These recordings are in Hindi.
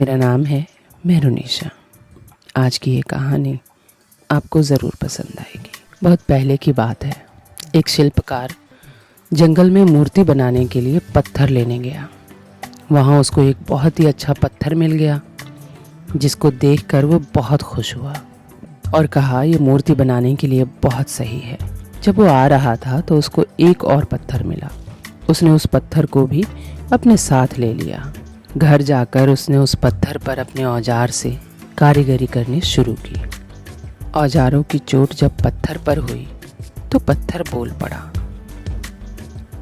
मेरा नाम है मेहरुनिशा। आज की ये कहानी आपको ज़रूर पसंद आएगी। बहुत पहले की बात है। एक शिल्पकार जंगल में मूर्ति बनाने के लिए पत्थर लेने गया। वहाँ उसको एक बहुत ही अच्छा पत्थर मिल गया, जिसको देखकर वो बहुत खुश हुआ और कहा यह मूर्ति बनाने के लिए बहुत सही है। जब वो आ रहा था तो उसको एक और पत्थर मिला। उसने उस पत्थर को भी अपने साथ ले लिया। घर जाकर उसने उस पत्थर पर अपने औजार से कारीगरी करनी शुरू की। औजारों की चोट जब पत्थर पर हुई तो पत्थर बोल पड़ा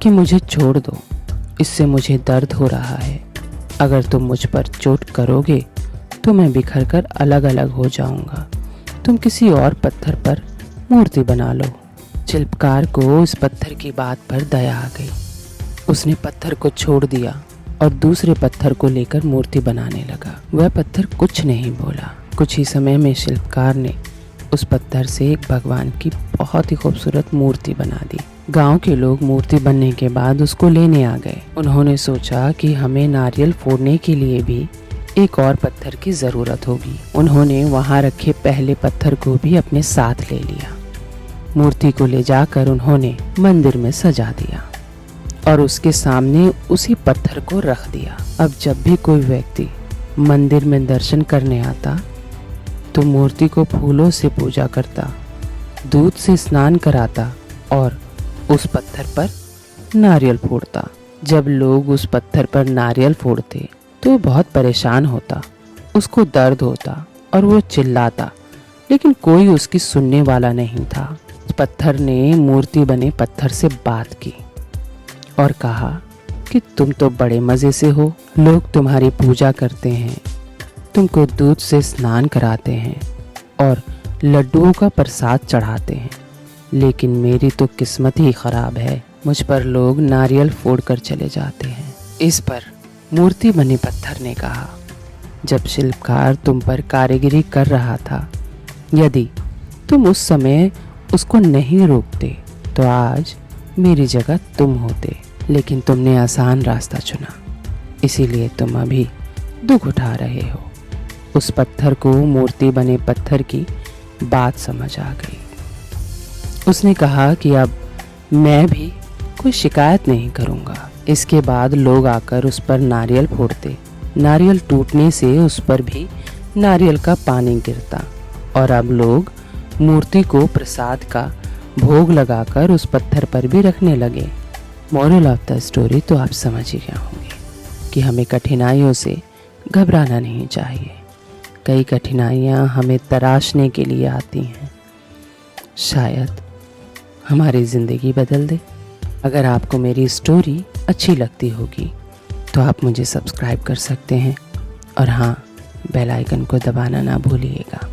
कि मुझे छोड़ दो, इससे मुझे दर्द हो रहा है। अगर तुम मुझ पर चोट करोगे तो मैं बिखर कर अलग अलग हो जाऊंगा। तुम किसी और पत्थर पर मूर्ति बना लो। शिल्पकार को इस पत्थर की बात पर दया आ गई। उसने पत्थर को छोड़ दिया और दूसरे पत्थर को लेकर मूर्ति बनाने लगा। वह पत्थर कुछ नहीं बोला। कुछ ही समय में शिल्पकार ने उस पत्थर से एक भगवान की बहुत ही खूबसूरत मूर्ति बना दी। गांव के लोग मूर्ति बनने के बाद उसको लेने आ गए। उन्होंने सोचा कि हमें नारियल फोड़ने के लिए भी एक और पत्थर की ज़रूरत होगी। उन्होंने वहां रखे पहले पत्थर को भी अपने साथ ले लिया। मूर्ति को ले जाकर उन्होंने मंदिर में सजा दिया और उसके सामने उसी पत्थर को रख दिया। अब जब भी कोई व्यक्ति मंदिर में दर्शन करने आता तो मूर्ति को फूलों से पूजा करता, दूध से स्नान कराता और उस पत्थर पर नारियल फोड़ता। जब लोग उस पत्थर पर नारियल फोड़ते तो बहुत परेशान होता, उसको दर्द होता और वो चिल्लाता, लेकिन कोई उसकी सुनने वाला नहीं था। उस पत्थर ने मूर्ति बने पत्थर से बात की और कहा कि तुम तो बड़े मज़े से हो, लोग तुम्हारी पूजा करते हैं, तुमको दूध से स्नान कराते हैं और लड्डुओं का प्रसाद चढ़ाते हैं, लेकिन मेरी तो किस्मत ही ख़राब है। मुझ पर लोग नारियल फोड़ कर चले जाते हैं। इस पर मूर्ति बने पत्थर ने कहा, जब शिल्पकार तुम पर कारीगरी कर रहा था, यदि तुम उस समय उसको नहीं रोकते तो आज मेरी जगह तुम होते, लेकिन तुमने आसान रास्ता चुना, इसीलिए तुम अभी दुख उठा रहे हो। उस पत्थर को मूर्ति बने पत्थर की बात समझ आ गई। उसने कहा कि अब मैं भी कोई शिकायत नहीं करूँगा। इसके बाद लोग आकर उस पर नारियल फोड़ते। नारियल टूटने से उस पर भी नारियल का पानी गिरता और अब लोग मूर्ति को प्रसाद का भोग लगाकर उस पत्थर पर भी रखने लगे। मोरल ऑफ द स्टोरी तो आप समझ ही गए होंगे कि हमें कठिनाइयों से घबराना नहीं चाहिए। कई कठिनाइयाँ हमें तराशने के लिए आती हैं, शायद हमारी ज़िंदगी बदल दे। अगर आपको मेरी स्टोरी अच्छी लगती होगी तो आप मुझे सब्सक्राइब कर सकते हैं और हाँ, बेल आइकन को दबाना ना भूलिएगा।